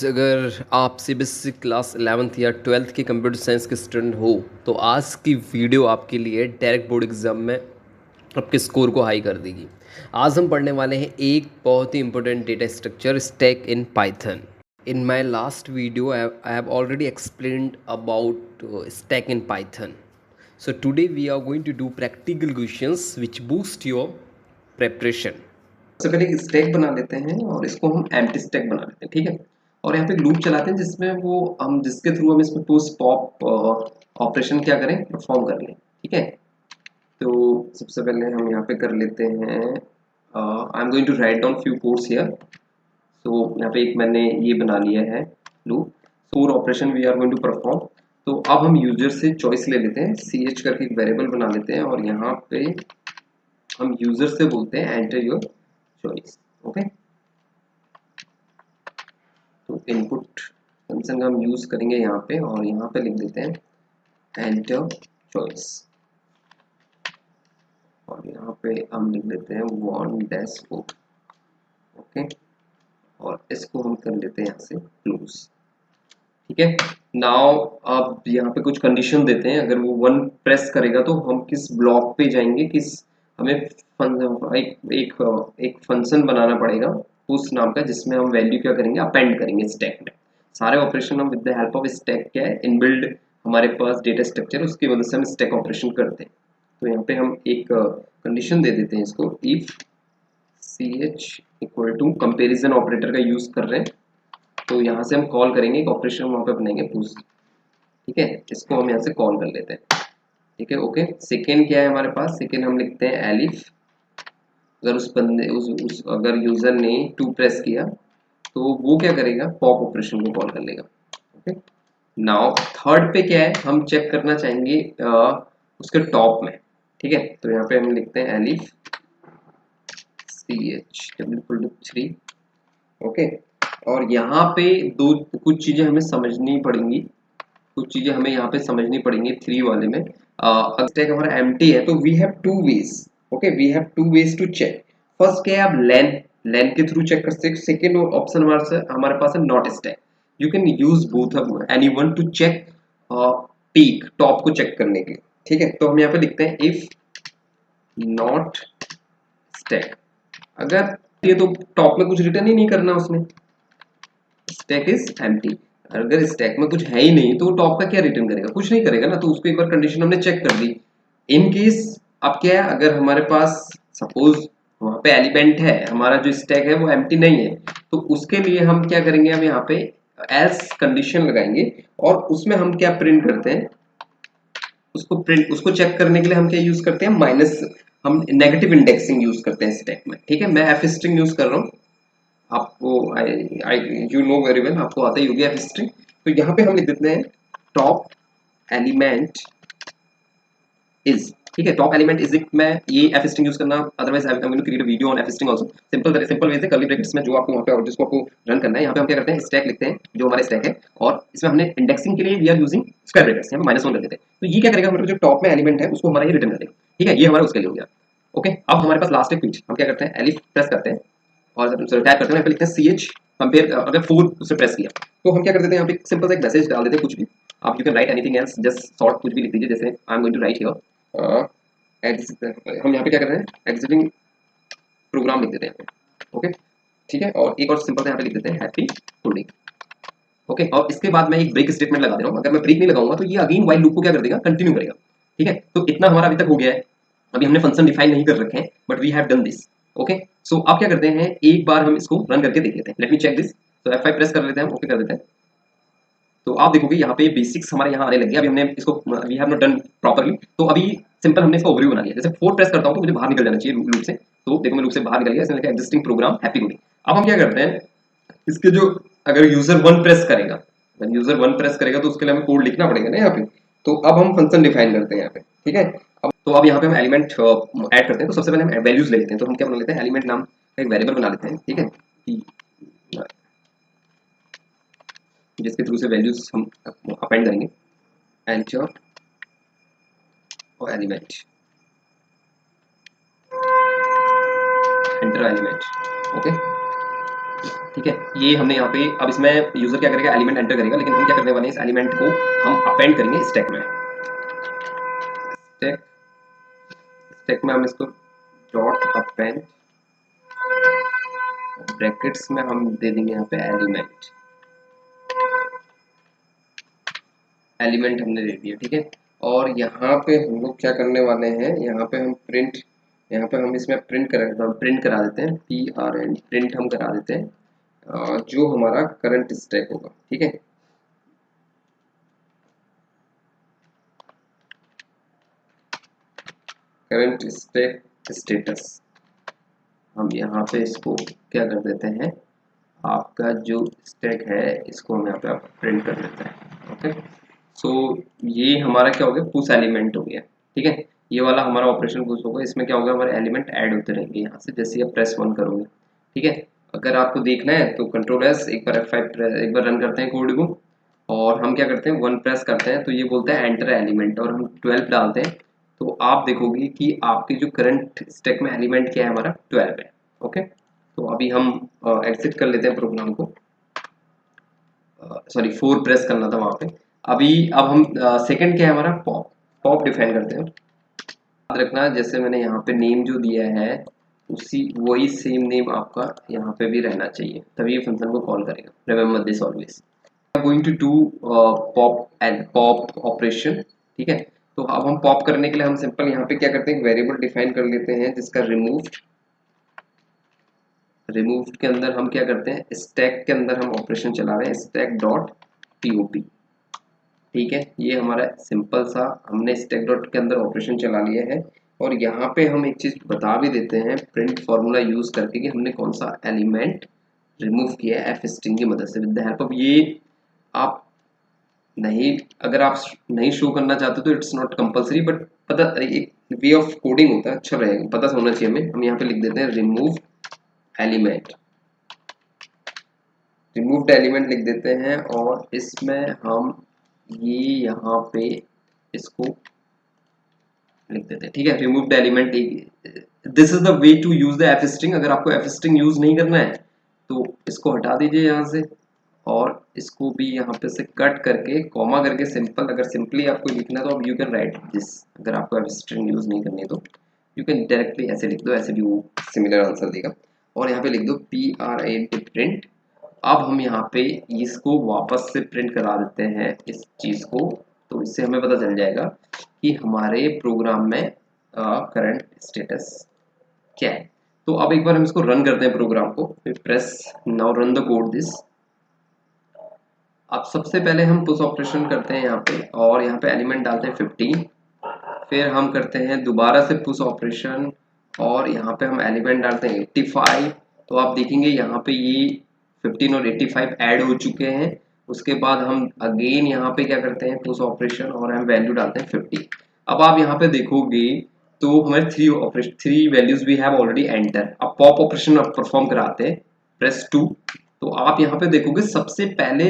अगर आप CBSE class 11th या 12th के कंप्यूटर साइंस के स्टूडेंट हो तो आज की वीडियो आपके लिए डायरेक्ट बोर्ड एग्जाम में आपके स्कोर को हाई कर देगी। आज हम पढ़ने वाले हैं एक बहुत ही important data structure stack in Python. In my last video I have already explained about stack in Python. So today we are going to do practical questions which boost your preparation. सबसे पहले एक stack बना लेते हैं और इसको हम empty stack बना लेते हैं, ठीक है। और यहाँ पे लूप चलाते हैं जिसमें वो हम जिसके थ्रू हम इसमें पुश पॉप ऑपरेशन क्या करें, परफॉर्म कर लें, ठीक है। तो सबसे पहले हम यहाँ पे कर लेते हैं, I am going to write down few codes here. So यहाँ पे एक मैंने ये बना लिया है loop, for operation we are going to perform. तो अब हम यूजर से चॉइस ले लेते हैं, सी एच करके एक वेरिएबल बना लेते हैं और यहाँ पे हम यूजर से बोलते हैं एंटर योर चॉइस, ओके। तो इनपुट फंक्शन का हम यूज करेंगे यहाँ पे और यहाँ पे लिख देते हैं एंटर चॉइस और यहाँ पे हम लिख देते हैं 1-4, ओके। और इसको हम कर लेते हैं यहाँ से क्लोज, ठीक है। नाउ अब यहाँ पे कुछ कंडीशन देते हैं, अगर वो 1 प्रेस करेगा तो हम किस ब्लॉक पे जाएंगे, किस हमें एक फंक्शन बनाना पड़ेगा उस नाम का जिसमें हम वैल्यू क्या करेंगे, अपेंड करेंगे स्टैक में। सारे ऑपरेशन हम with the help of stack क्या है, इनबिल्ड हमारे पास डेटा स्ट्रक्चर, उसकी वजह से हम स्टैक ऑपरेशन करते हैं। तो यहाँ पे हम एक कंडीशन दे देते हैं इसको, if c h equal to comparison operator का यूज कर रहे हैं तो यहाँ से हम कॉल करेंगे एक ऑपरेशन वहाँ पे बनाएंगे पुश, ठीक है। इसको हम यहाँ से कॉल कर लेते हैं, ठीक है, ओके। सेकेंड क्या है हमारे पास, सेकेंड हम लिखते हैं एलिफ। अगर उस बंदे उस अगर यूजर ने 2 प्रेस किया तो वो क्या करेगा, पॉप ऑपरेशन को कॉल कर लेगा, ओके। नाउ थर्ड पे क्या है, हम चेक करना चाहेंगे उसके टॉप में, ठीक है। तो यहाँ पे हम लिखते हैं elif c h double 3, okay. और यहाँ पे दो कुछ चीजें हमें समझनी पड़ेंगी, कुछ चीजें हमें यहाँ पे समझनी पड़ेंगी 3 वाले में। अगर स्टैक हमारा एम्प्टी है तो we have 2 ways, okay, we have 2 ways to check. First क्या है, आप लेन लेन के थ्रू चेक कर सकते हैं। सेकेंड ऑप्शन हमारे पास है not stack. You can use both of any one to check peek, top को चेक करने के लिए, ठीक है। तो हम यहाँ पे लिखते हैं इफ नॉट स्टैक। अगर ये तो टॉप में कुछ रिटर्न ही नहीं करना उसने, स्टैक इज एम्प्टी। अगर स्टैक में कुछ है ही नहीं तो टॉप का क्या रिटर्न करेगा, कुछ नहीं करेगा ना। तो उसको एक बार कंडीशन हमने चेक कर दी। इन केस अब क्या है, अगर हमारे पास सपोज वहां पे एलिमेंट है, हमारा जो स्टैक है वो एम्प्टी नहीं है, तो उसके लिए हम क्या करेंगे, हम यहाँ पे एल्स कंडीशन लगाएंगे और उसमें हम क्या प्रिंट करते हैं, उसको चेक करने के लिए हम क्या यूज करते हैं, माइनस, हम नेगेटिव इंडेक्सिंग यूज करते हैं स्टैक में, ठीक है। मैं एफ स्ट्रिंग यूज कर रहा हूँ, आपको यू नो वेरी वेल, आपको आता ही होगी एफ स्ट्रिंग। तो यहाँ पे हम लिख देते हैं टॉप एलिमेंट इज, ठीक है। टॉप एलिमेंट इज, मैं ये एफ स्ट्रिंग यूज करना, otherwise I am going to create a video on f string also. Simple way से कर्ली ब्रैकेट्स में जो आपको वहां पे और जिसको आपको रन करना है, यहाँ पे हम क्या करते हैं, स्टैक लिखते हैं जो हमारा स्टैक है और इसमें हमने इंडेक्सिंग के लिए we are using square brackets, यहाँ पे -1 कर देते हैं। तो ये क्या करेगा, हमारा जो टॉप में एलिमेंट है उसको हमारा ये रिटर्न कर देगा, ठीक है। ये हमारा उसके लिए हो गया, ओके। अब हमारे पास लास्ट एक क्विट, हम क्या करते हैं, एलिफ प्रेस करते हैं और जब टाइप करते हैं लिखते हैं सी एच कंपेयर, अगर 4 उसे प्रेस किया तो हम क्या कर देते हैं, यहाँ पे सिंपल सा एक मैसेज डाल देते हैं, कुछ भी आप, you can write anything else, just short कुछ भी लिख दीजिए, जैसे I am going to write here हम यहाँ पे क्या कर रहे हैं, एग्जिटिंग प्रोग्राम लिख देते हैं यहाँ पे, ओके, ठीक है। और एक और सिंपल सा यहाँ पे लिख देते हैं हैप्पी होल्डिंग, ओके। और इसके बाद मैं एक ब्रेक स्टेटमेंट लगा दे रहा हूँ। अगर मैं ब्रेक नहीं लगाऊंगा तो ये अगेन व्हाइल लूप को क्या कर देगा, कंटिन्यू करेगा, ठीक है। तो इतना हमारा अभी तक हो गया है। अभी हमने फंक्शन डिफाइन नहीं कर रखे हैं but we have done this, okay. So अब क्या करते हैं, एक बार हम इसको रन करके देख लेते हैं। Let me check this. तो F5 प्रेस कर लेते हैं, ओके कर देते हैं। तो आप देखोगे यहाँ पे बेसिक्स हमारे यहाँ आने लग गए। अभी हमने इसको we have not done properly, तो अभी सिंपल हमने इसका ओवरव्यू बना लिया। जैसे 4 प्रेस करता हूँ तो मुझे बाहर निकल जाना चाहिए लूप से। तो देखो मैं लूप से बाहर निकल गया, इसने लिखा एग्जिस्टिंग प्रोग्राम हैप्पी होल्डिंग। अब हम क्या करते हैं, इसके जो अगर यूजर 1 प्रेस करेगा, अगर यूजर 1 प्रेस करेगा तो उसके लिए हमें कोड लिखना पड़ेगा ना यहाँ पे। तो अब हम फंक्शन डिफाइन करते हैं यहाँ पे, ठीक है। अब यहाँ पे हम एलिमेंट ऐड करते हैं। तो सबसे पहले हम वैल्यूज ले लेते हैं। तो हम क्या बना लेते हैं, एलिमेंट नाम का एक वेरिएबल बना लेते हैं, ठीक है, जिसके थ्रू से वैल्यूज हम अपेंड करेंगे। एंटर और एलिमेंट, एंटर एलिमेंट, ओके। ठीक है, ये हमने यहाँ पे, अब इसमें यूजर क्या करेगा, एलिमेंट एंटर करेगा, लेकिन हम क्या करने वाले हैं, इस एलिमेंट को हम अपेंड करेंगे स्टैक में। स्टैक स्टैक में हम इसको डॉट अपेंड, ब्रैकेट्स में हम दे देंगे यहाँ पे एलिमेंट, एलिमेंट हमने दे दिया, ठीक है। और यहाँ पे हम लोग क्या करने वाले हैं, यहाँ पे हम प्रिंट, यहाँ पे हम इसमें प्रिंट करा देते हैं, PRN प्रिंट हम करा देते हैं जो हमारा करंट स्टैक होगा, ठीक है। करंट स्टैक स्टेटस, हम यहाँ पे इसको क्या कर देते हैं, आपका जो स्टैक है इसको हम यहाँ पे प्रिंट कर देते हैं, ओके। सो ये हमारा क्या हो गया, पुश एलिमेंट हो गया, ठीक है। ये वाला हमारा ऑपरेशन पुश होगा, इसमें क्या होगा, हमारे एलिमेंट ऐड होते रहेंगे यहाँ से, जैसे आप प्रेस 1 करोगे, ठीक है। अगर आपको देखना है तो कंट्रोल एस, एक बार F5 एक बार रन करते हैं कोड को, और हम क्या करते हैं 1 प्रेस करते हैं तो ये बोलता है एंटर एलिमेंट, और हम 12 डालते हैं तो आप देखोगे कि आपके जो करंट स्टैक में एलिमेंट क्या है, हमारा 12 है, ओके। तो अभी हम एग्जिट कर लेते हैं प्रोग्राम को, सॉरी 4 प्रेस करना था वहां पे। अब हम सेकंड क्या है हमारा, पॉप, पॉप डिफाइन करते हैं। याद रखना जैसे मैंने यहाँ पे नेम जो दिया है उसी वही सेम नेम आपका यहाँ पे भी रहना चाहिए, तभी ये फंक्शन को कॉल करेगा, remember this always. Going to do pop and pop operation, ठीक है। तो अब हम पॉप करने के लिए हम सिंपल यहाँ पे क्या करते हैं, वेरिएबल डिफाइन कर लेते हैं जिसका रिमूव्ड के अंदर हम क्या करते हैं, स्टैक के अंदर हम ऑपरेशन चला रहे हैं, स्टैक डॉट पॉप, ठीक है। ये हमारा सिंपल सा हमने स्टैक डॉट के अंदर ऑपरेशन चला लिया है। और यहाँ पे हम एक चीज बता भी देते हैं प्रिंट फॉर्मूला यूज करके कि हमने कौन सा एलिमेंट रिमूव किया है एफ स्ट्रिंग की मदद से, विद द हेल्प ऑफ, ये आप नहीं, अगर आप नहीं शो करना चाहते तो इट्स नॉट कंपलसरी, बट पता एक वे ऑफ कोडिंग होता है, अच्छा रहेगा, पता होना चाहिए हमें। हम यहाँ पे लिख देते हैं रिमूव्ड एलिमेंट लिख देते हैं, और इसमें हम ये यहाँ पे इसको लिख देते हैं, ठीक है। Removed element, this is the way to use the f string. अगर आपको एफ स्ट्रिंग यूज नहीं करना है तो इसको हटा दीजिए यहाँ से, और इसको भी यहाँ पे से कट करके कॉमा करके सिंपल, अगर सिंपली आपको लिखना है तो यू कैन राइट दिस, अगर आपको एफ स्ट्रिंग यूज नहीं करनी है तो यू कैन डायरेक्टली ऐसे लिख दो, ऐसे भी वो सिमिलर आंसर देगा। और यहाँ पे लिख दो PRINT प्रिंट। अब हम यहाँ पे इसको वापस से प्रिंट करा देते हैं इस चीज को, तो इससे हमें पता चल जाएगा कि हमारे प्रोग्राम में करंट स्टेटस क्या है। तो अब एक बार हम इसको रन करते हैं प्रोग्राम को, press now run the code this. अब सबसे पहले हम पुश ऑपरेशन करते हैं यहाँ पे, और यहाँ पे एलिमेंट डालते हैं 15, फिर हम करते हैं दोबारा से पुश ऑपरेशन, और यहाँ पे हम एलिमेंट डालते हैं 85। तो आप देखेंगे यहाँ पे ये 15 और 85 ऐड हो चुके हैं। उसके बाद हम अगेन यहाँ पे क्या करते हैं, पुश ऑपरेशन, और हम वैल्यू डालते हैं 50। अब आप यहाँ पे देखोगे तो हमारे 3 values we have already enter. अब पॉप ऑपरेशन परफॉर्म कराते हैं, प्रेस 2। तो आप यहाँ पे देखोगे सबसे पहले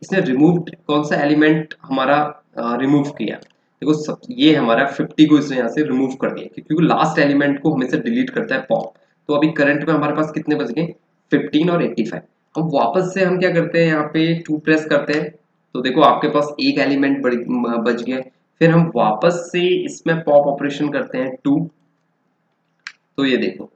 इसने रिमूव कौन सा एलिमेंट हमारा रिमूव किया, देखो सब ये हमारा 50 को इसने यहाँ से रिमूव कर दिया, क्योंकि लास्ट एलिमेंट को हमेशा डिलीट करता है पॉप। तो अभी करंट में हमारे पास कितने बच गए, 15 और 85। अब वापस से हम क्या करते हैं, यहाँ पे 2 प्रेस करते हैं, तो देखो आपके पास एक एलिमेंट बच गया। फिर हम वापस से इसमें पॉप ऑपरेशन करते हैं 2, तो ये देखो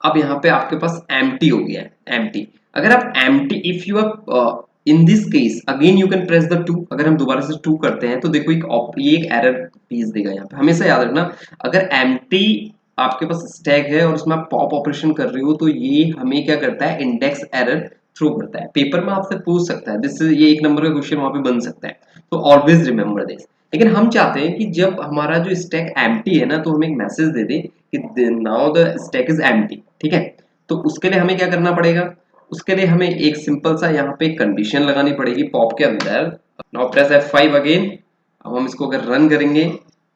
अब यहाँ पे आपके पास एम्प्टी हो गया है, एम्प्टी। अगर आप empty, if you are in this case again you can press the 2, अगर हम दोबारा से 2 करते हैं तो देखो ये एक एरर पीस देगा यहाँ पे। हमेशा याद रखना अगर एम्प्टी आपके पास स्टैक है और उसमें आप पॉप ऑपरेशन कर रहे हो तो ये हमें क्या करता है, इंडेक्स एरर थ्रो करता है। पेपर में आपसे पूछ सकता है, दिस ये 1 नंबर का क्वेश्चन वहां पे बन सकता है, तो ऑलवेज रिमेंबर दिस। लेकिन हम चाहते हैं कि जब हमारा जो स्टैक एम्प्टी है ना, तो हम एक मैसेज दे दें कि now the stack is empty, ठीक है। तो उसके लिए हमें क्या करना पड़ेगा, उसके लिए हमें एक सिंपल सा यहाँ पे कंडीशन लगानी पड़ेगी पॉप के अंदर। Now press F5 again. अब हम इसको अगर रन करेंगे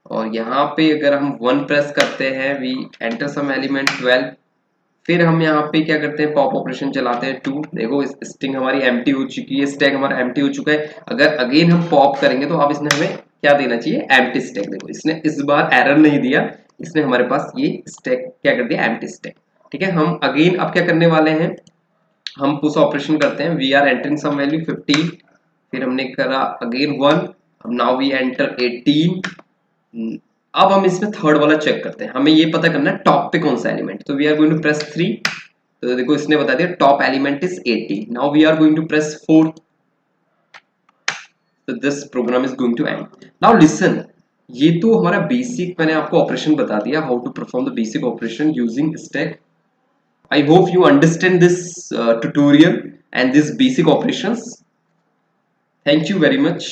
और यहाँ पे अगर हम 1 प्रेस करते हैं, वी एंटर सम एलिमेंट 12, फिर हम यहाँ पे क्या करते हैं, पॉप ऑपरेशन चलाते हैं 2। देखो स्ट्रिंग हमारी एम्प्टी हो चुकी है, स्टैक हमारा एम्प्टी हो चुका है। अगर अगेन हम पॉप करेंगे तो अब इसने हमें क्या देना चाहिए, एम्प्टी स्टैक। देखो इसने इस बार एरर नहीं दिया, इसने हमारे पास ये स्टैक क्या कर दिया, एम्प्टी स्टैक, ठीक है। हम अगेन अब क्या करने वाले हैं, हम पुश ऑपरेशन करते हैं, we are entering some value 15, फिर हमने करा अगेन 1, अब नाउ वी एंटर 18। अब हम इसमें थर्ड वाला चेक करते हैं, हमें ये पता करना है टॉप पे कौन सा एलिमेंट, तो we are going to press 3, तो देखो इसने बता दिया top element is 80। Now we are going to press 4, so this program is going to end. Now listen, ये तो हमारा बेसिक मैंने आपको ऑपरेशन बता दिया, how to perform the basic operation using stack. I hope you understand this tutorial and these basic operations. Thank you very much.